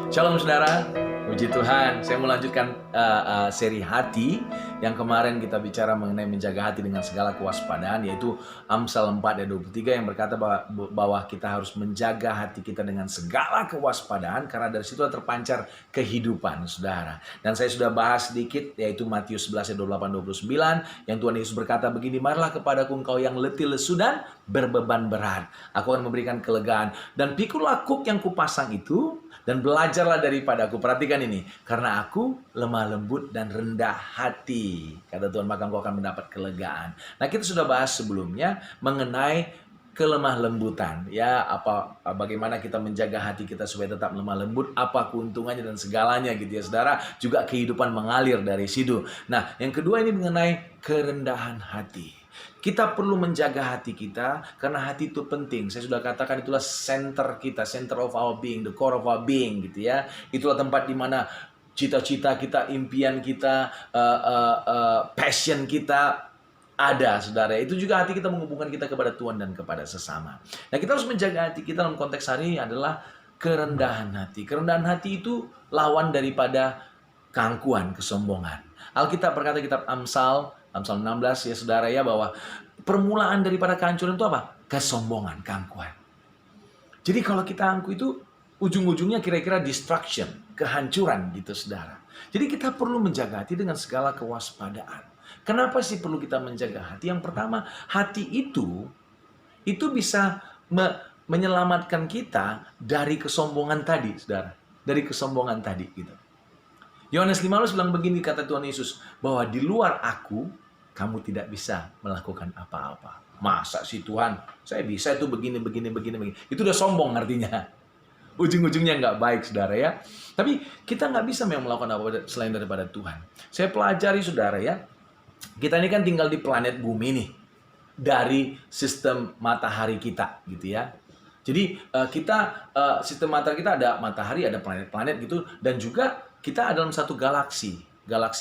Shalom saudara, puji Tuhan. Saya mau lanjutkan seri hati yang kemarin kita bicara mengenai menjaga hati dengan segala kewaspadaan, yaitu Amsal 4 ayat 23 yang berkata bahwa kita harus menjaga hati kita dengan segala kewaspadaan karena dari situ terpancar kehidupan saudara. Dan saya sudah bahas sedikit yaitu Matius 11 ayat 28-29 yang Tuhan Yesus berkata begini, marilah kepadaku engkau yang letih lesu dan berbeban berat, aku akan memberikan kelegaan, dan pikulah kuk yang kupasang itu dan belajarlah daripada aku. Perhatikan ini, karena aku lemah lembut dan rendah hati, kata Tuhan, maka engkau akan mendapat kelegaan. Nah, kita sudah bahas sebelumnya mengenai kelemah lembutan, ya, bagaimana kita menjaga hati kita supaya tetap lemah lembut, apa keuntungannya dan segalanya gitu ya saudara. Juga kehidupan mengalir dari situ. Nah, yang kedua ini mengenai kerendahan hati. Kita perlu menjaga hati kita karena hati itu penting. Saya sudah katakan itulah center kita, center of our being, the core of our being gitu ya. Itulah tempat di mana cita-cita kita, impian kita, passion kita ada, saudara. Itu juga hati kita menghubungkan kita kepada Tuhan dan kepada sesama. Nah, kita harus menjaga hati kita dalam konteks hari ini adalah kerendahan hati. Kerendahan hati itu lawan daripada keangkuhan, kesombongan. Alkitab berkata, kitab Amsal 16 ya saudara ya, bahwa permulaan daripada kehancuran itu apa? Kesombongan, keangkuhan. Jadi kalau kita angkuh itu ujung-ujungnya kira-kira destruction, kehancuran gitu saudara. Jadi kita perlu menjaga hati dengan segala kewaspadaan. Kenapa sih perlu kita menjaga hati? Yang pertama, hati itu bisa menyelamatkan kita dari kesombongan tadi, saudara. Dari kesombongan tadi gitu. Yohanes 15 bilang begini, kata Tuhan Yesus, bahwa di luar aku, kamu tidak bisa melakukan apa-apa. Masa sih Tuhan, saya bisa itu begini. Itu udah sombong artinya. Ujung-ujungnya nggak baik, saudara ya. Tapi kita nggak bisa memang melakukan apa-apa selain daripada Tuhan. Saya pelajari, saudara ya, kita ini kan tinggal di planet bumi nih. Dari sistem matahari kita, gitu ya. Jadi sistem matahari kita ada matahari, ada planet-planet gitu, dan juga kita dalam satu galaksi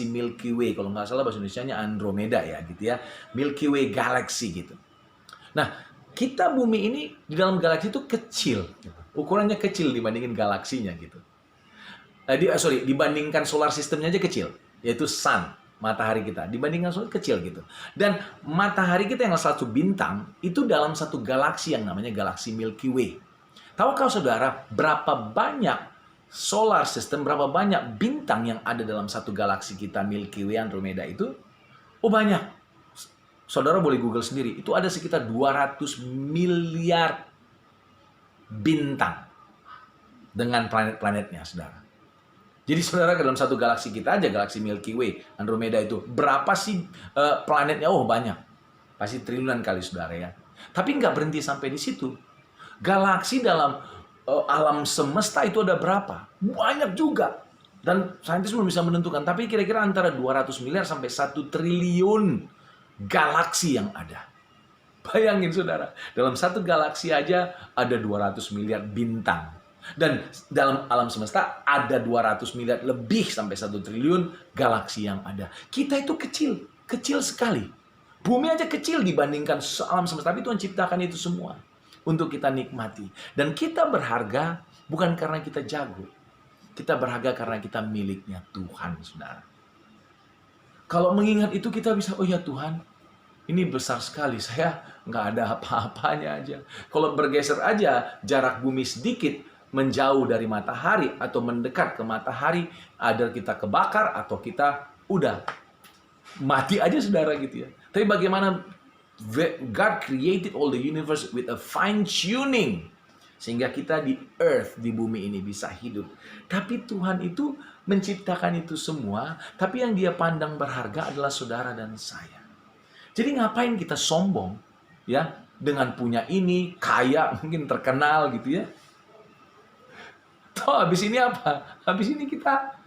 Milky Way, kalau nggak salah bahasa Indonesianya Andromeda ya gitu ya, Milky Way Galaxy gitu. Nah, kita bumi ini di dalam galaksi itu kecil, ukurannya kecil dibandingin galaksinya gitu. Dibandingkan solar sistemnya aja kecil, yaitu Sun, matahari kita, dibandingkan solar kecil gitu. Dan matahari kita yang satu bintang itu dalam satu galaksi yang namanya galaksi Milky Way. Tahukah saudara berapa banyak solar system, berapa banyak bintang yang ada dalam satu galaksi kita Milky Way Andromeda itu? Oh, banyak. Saudara boleh Google sendiri. Itu ada sekitar 200 miliar bintang dengan planet-planetnya, saudara. Jadi saudara, dalam satu galaksi kita aja, galaksi Milky Way Andromeda itu, berapa sih planetnya? Oh, banyak. Pasti triliunan kali, saudara ya. Tapi nggak berhenti sampai di situ. Galaksi dalam alam semesta itu ada berapa? Banyak juga. Dan saintis belum bisa menentukan. Tapi kira-kira antara 200 miliar sampai 1 triliun galaksi yang ada. Bayangin saudara, dalam satu galaksi aja ada 200 miliar bintang. Dan dalam alam semesta ada 200 miliar lebih sampai 1 triliun galaksi yang ada. Kita itu kecil, kecil sekali. Bumi aja kecil dibandingkan alam semesta. Tapi Tuhan ciptakan itu semua untuk kita nikmati. Dan kita berharga bukan karena kita jago. Kita berharga karena kita miliknya Tuhan, saudara. Kalau mengingat itu kita bisa, oh ya Tuhan, ini besar sekali. Saya nggak ada apa-apanya aja. Kalau bergeser aja jarak bumi sedikit menjauh dari matahari atau mendekat ke matahari, ada kita kebakar atau kita udah mati aja, saudara gitu ya. Tapi bagaimana God created all the universe with a fine tuning sehingga kita di earth, di bumi ini bisa hidup. Tapi Tuhan itu menciptakan itu semua, tapi yang Dia pandang berharga adalah saudara dan saya. Jadi ngapain kita sombong ya dengan punya ini, kaya, mungkin terkenal gitu ya. Toh habis ini apa? Habis ini kita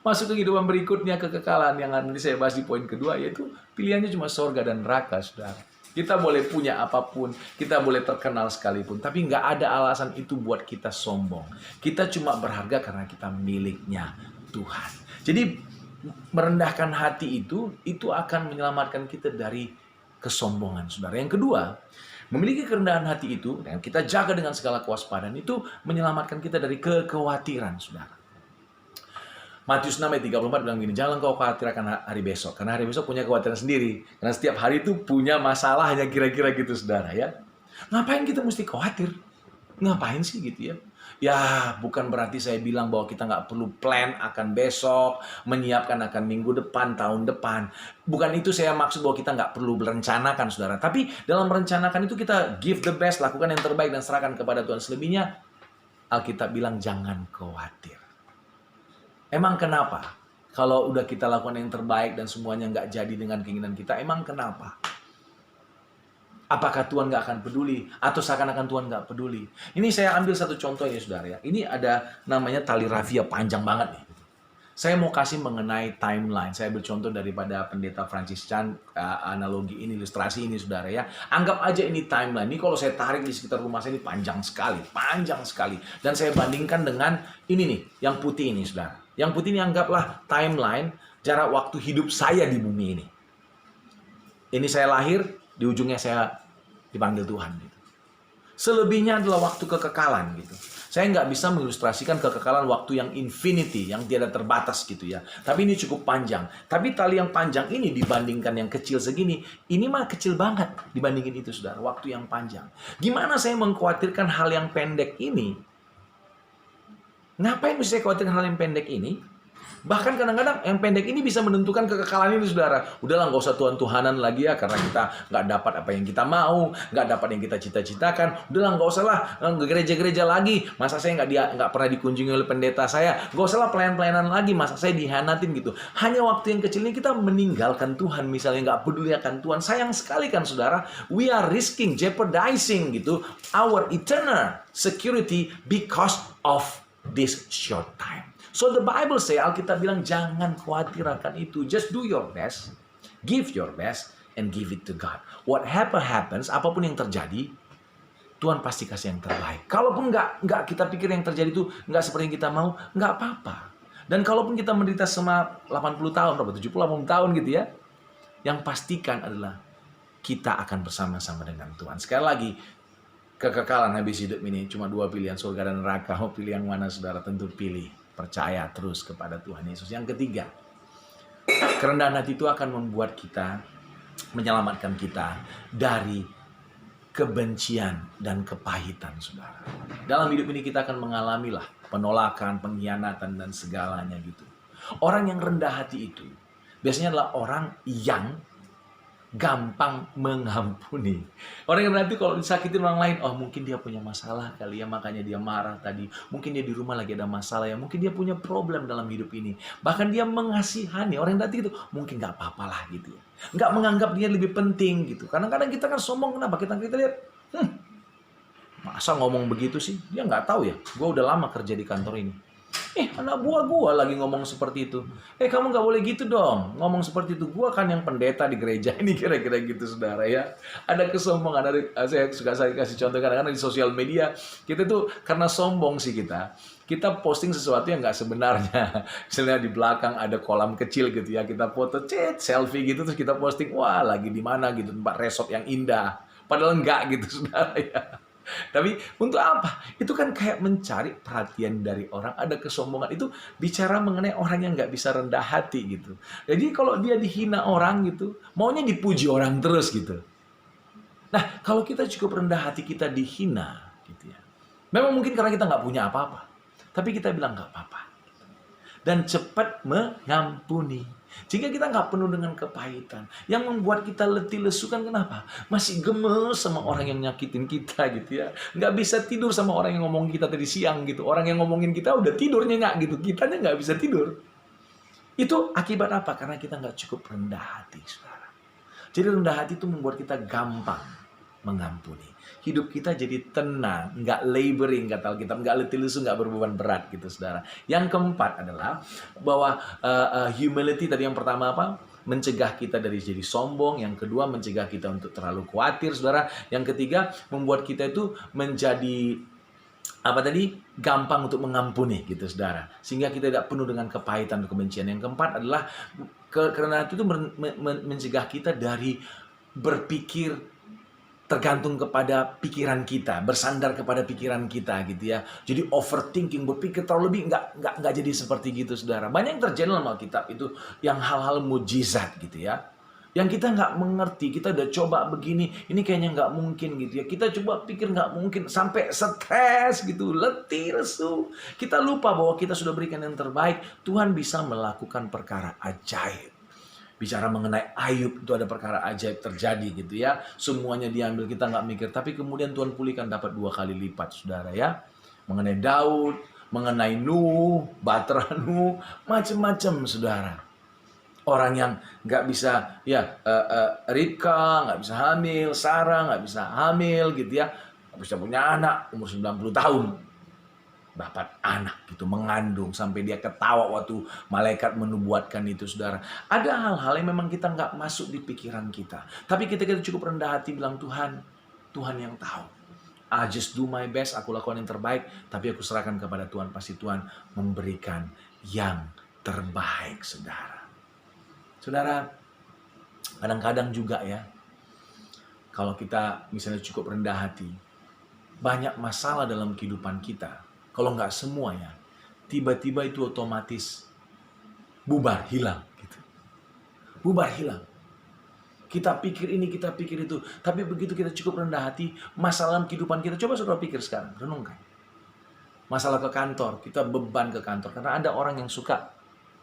masuk ke kehidupan berikutnya, kekekalan yang nanti saya bahas di poin kedua, yaitu pilihannya cuma surga dan neraka, saudara. Kita boleh punya apapun, kita boleh terkenal sekalipun, tapi nggak ada alasan itu buat kita sombong. Kita cuma berharga karena kita miliknya Tuhan. Jadi merendahkan hati itu akan menyelamatkan kita dari kesombongan, saudara. Yang kedua, Memiliki kerendahan hati itu, dan kita jaga dengan segala kewaspadaan itu menyelamatkan kita dari kekhawatiran, saudara. Matius 6 ayat 34 bilang gini, jangan kau khawatir akan hari besok, karena hari besok punya kekhawatiran sendiri. Karena setiap hari itu punya masalahnya, kira-kira gitu, saudara ya. Ngapain kita mesti khawatir? Ngapain sih gitu ya? Ya, bukan berarti saya bilang bahwa kita nggak perlu plan akan besok, menyiapkan akan minggu depan, tahun depan. Bukan itu saya maksud bahwa kita nggak perlu merencanakan, saudara. Tapi dalam merencanakan itu kita give the best, lakukan yang terbaik dan serahkan kepada Tuhan. Selebihnya, Alkitab bilang jangan khawatir. Emang kenapa? Kalau udah kita lakukan yang terbaik dan semuanya nggak jadi dengan keinginan kita, emang kenapa? Apakah Tuhan nggak akan peduli? Atau seakan-akan Tuhan nggak peduli? Ini saya ambil satu contoh ya, saudara ya. Ini ada namanya tali rafia, panjang banget nih. Saya mau kasih mengenai timeline. Saya ambil contoh daripada pendeta Francis Chan, analogi ini, ilustrasi ini, saudara ya. Anggap aja ini timeline. Ini kalau saya tarik di sekitar rumah saya ini panjang sekali. Panjang sekali. Dan saya bandingkan dengan ini nih, yang putih ini, saudara. Yang putih ini anggaplah timeline jarak waktu hidup saya di bumi ini. Ini saya lahir, di ujungnya saya dipanggil Tuhan. Gitu. Selebihnya adalah waktu kekekalan. Gitu. Saya nggak bisa mengilustrasikan kekekalan waktu yang infinity, yang tiada terbatas gitu ya. Tapi ini cukup panjang. Tapi tali yang panjang ini dibandingkan yang kecil segini, ini mah kecil banget dibandingin itu, saudara. Waktu yang panjang. Gimana saya mengkhawatirkan hal yang pendek ini? Ngapain mesti saya khawatirkan hal yang pendek ini? Bahkan kadang-kadang yang pendek ini bisa menentukan kekekalan ini, saudara. Udahlah, nggak usah Tuhan-Tuhanan lagi ya, karena kita nggak dapat apa yang kita mau, nggak dapat yang kita cita-citakan. Udahlah, nggak usah lah ke gereja-gereja lagi. Masa saya nggak pernah dikunjungi oleh pendeta saya? Nggak usah lah pelayan-pelayanan lagi. Masa saya dihianatin gitu? Hanya waktu yang kecil ini kita meninggalkan Tuhan, misalnya nggak peduli akan Tuhan. Sayang sekali kan, saudara. We are risking, jeopardizing gitu our eternal security because of this short time. So the Bible say, Alkitab bilang jangan khawatir akan itu. Just do your best, give your best, and give it to God. Whatever happens, apapun yang terjadi, Tuhan pasti kasih yang terbaik. Kalaupun nggak kita pikir yang terjadi itu nggak seperti yang kita mau, nggak apa-apa. Dan kalaupun kita menderita selama 80 tahun, 70-80 tahun gitu ya, yang pastikan adalah kita akan bersama-sama dengan Tuhan. Sekali lagi, kekekalan habis hidup ini cuma dua pilihan, surga dan neraka. Mau pilih yang mana, saudara? Tentu pilih percaya terus kepada Tuhan Yesus. Yang ketiga, kerendahan hati itu akan membuat kita, menyelamatkan kita dari kebencian dan kepahitan, saudara. Dalam hidup ini kita akan mengalamilah penolakan, pengkhianatan, dan segalanya gitu. Orang yang rendah hati itu biasanya adalah orang yang gampang mengampuni. Orang yang nanti kalau disakitin orang lain, oh mungkin dia punya masalah kali ya, makanya dia marah tadi. Mungkin dia di rumah lagi ada masalah ya, mungkin dia punya problem dalam hidup ini. Bahkan dia mengasihani orang yang tadi itu, mungkin nggak apa-apa lah gitu ya. Nggak menganggap dia lebih penting gitu. Kadang-kadang kita kan sombong, kenapa? Kita lihat, masa ngomong begitu sih? Dia nggak tahu ya, gue udah lama kerja di kantor ini. Anak buah gue lagi ngomong seperti itu. Kamu nggak boleh gitu dong, ngomong seperti itu. Gue kan yang pendeta di gereja ini, kira-kira gitu, saudara ya. Ada kesombongan, saya kasih contoh kadang-kadang di sosial media. Kita tuh karena sombong sih kita posting sesuatu yang nggak sebenarnya. Misalnya di belakang ada kolam kecil gitu ya, kita foto, selfie gitu, terus kita posting, wah lagi di mana gitu, tempat resort yang indah. Padahal enggak gitu, saudara ya. Tapi untuk apa? Itu kan kayak mencari perhatian dari orang. Ada kesombongan. Itu bicara mengenai orang yang nggak bisa rendah hati gitu. Jadi kalau dia dihina orang gitu, maunya dipuji orang terus gitu. Nah, kalau kita cukup rendah hati, kita dihina gitu ya. Memang mungkin karena kita nggak punya apa-apa. Tapi kita bilang nggak apa-apa. Dan cepat mengampuni. Jika kita nggak penuh dengan kepahitan, yang membuat kita letih lesu kan kenapa? Masih gemes sama orang yang nyakitin kita gitu ya. Nggak bisa tidur sama orang yang ngomongin kita tadi siang gitu. Orang yang ngomongin kita udah tidur nyenyak gitu. Kitanya nggak bisa tidur. Itu akibat apa? Karena kita nggak cukup rendah hati, saudara. Jadi rendah hati itu membuat kita gampang mengampuni. Hidup kita jadi tenang, nggak laboring, kata Alkitab, nggak letih lesu, nggak berbeban berat gitu, saudara. Yang keempat adalah bahwa humility tadi yang pertama apa? Mencegah kita dari jadi sombong. Yang kedua, mencegah kita untuk terlalu khawatir, saudara. Yang ketiga, membuat kita itu menjadi gampang untuk mengampuni gitu, saudara. Sehingga kita tidak penuh dengan kepahitan dan kebencian. Yang keempat adalah karena itu mencegah kita dari berpikir tergantung kepada pikiran kita, bersandar kepada pikiran kita gitu ya. Jadi overthinking, berpikir terlalu lebih, nggak jadi seperti gitu saudara. Banyak yang terjadi dalam Alkitab itu yang hal-hal mujizat gitu ya. Yang kita nggak mengerti, kita udah coba begini, ini kayaknya nggak mungkin gitu ya. Kita coba pikir nggak mungkin, sampai stres gitu, letih, lesu. Kita lupa bahwa kita sudah berikan yang terbaik, Tuhan bisa melakukan perkara ajaib. Bicara mengenai Ayub, itu ada perkara ajaib terjadi gitu ya. Semuanya diambil, kita nggak mikir. Tapi kemudian Tuhan pulihkan dapat 2 kali lipat saudara ya. Mengenai Daud, mengenai Nuh, Batra Nuh, macam-macam saudara. Orang yang nggak bisa, ya Ribka nggak bisa hamil, Sarah nggak bisa hamil gitu ya. Nggak bisa punya anak, umur 90 tahun. Dapat anak gitu, mengandung sampai dia ketawa waktu malaikat menubuatkan itu saudara. Ada hal-hal yang memang kita nggak masuk di pikiran kita. Tapi kita cukup rendah hati bilang, Tuhan, Tuhan yang tahu. I just do my best, aku lakukan yang terbaik, tapi aku serahkan kepada Tuhan. Pasti Tuhan memberikan yang terbaik saudara. Saudara, kadang-kadang juga ya, kalau kita misalnya cukup rendah hati, banyak masalah dalam kehidupan kita. Kalau nggak semuanya, tiba-tiba itu otomatis bubar, hilang. Gitu. Bubar, hilang. Kita pikir ini, kita pikir itu. Tapi begitu kita cukup rendah hati, masalah dalam kehidupan kita, coba saudara pikir sekarang, renungkan. Masalah ke kantor, kita beban ke kantor. Karena ada orang yang suka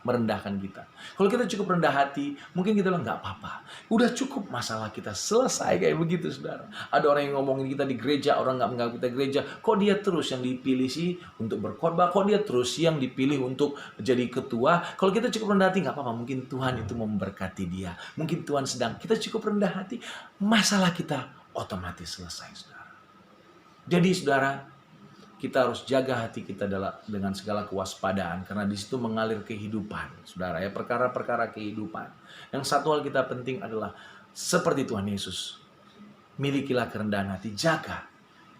merendahkan kita. Kalau kita cukup rendah hati, mungkin kita bilang nggak apa-apa. Udah cukup masalah kita selesai kayak begitu, saudara. Ada orang yang ngomongin kita di gereja, orang nggak menganggap kita gereja. Kok dia terus yang dipilih sih untuk berkhotbah? Kok dia terus yang dipilih untuk jadi ketua? Kalau kita cukup rendah hati, nggak apa-apa. Mungkin Tuhan itu memberkati dia. Mungkin Tuhan sedang, kita cukup rendah hati, masalah kita otomatis selesai, saudara. Jadi, saudara, kita harus jaga hati kita dengan segala kewaspadaan, karena di situ mengalir kehidupan, saudara ya, perkara-perkara kehidupan. Yang satu hal kita penting adalah seperti Tuhan Yesus, milikilah kerendahan hati, jaga,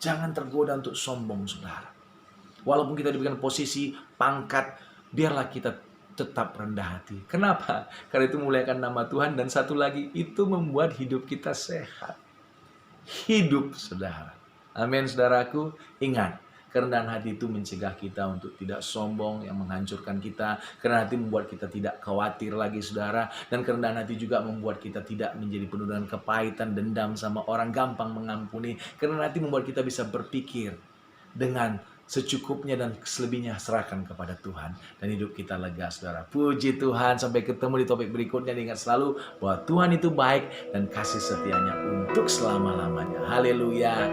jangan tergoda untuk sombong, saudara. Walaupun kita diberikan posisi, pangkat, biarlah kita tetap rendah hati. Kenapa? Karena itu memuliakan nama Tuhan, dan satu lagi, itu membuat hidup kita sehat. Hidup, saudara. Amin, saudaraku. Ingat, kerendahan hati itu mencegah kita untuk tidak sombong yang menghancurkan kita. Kerendahan hati membuat kita tidak khawatir lagi, saudara. Dan kerendahan hati juga membuat kita tidak menjadi penuh dengan kepahitan, dendam sama orang, gampang mengampuni. Kerendahan hati membuat kita bisa berpikir dengan secukupnya dan selebihnya serahkan kepada Tuhan. Dan hidup kita lega, saudara. Puji Tuhan. Sampai ketemu di topik berikutnya. Ingat selalu bahwa Tuhan itu baik dan kasih setianya untuk selama-lamanya. Haleluya.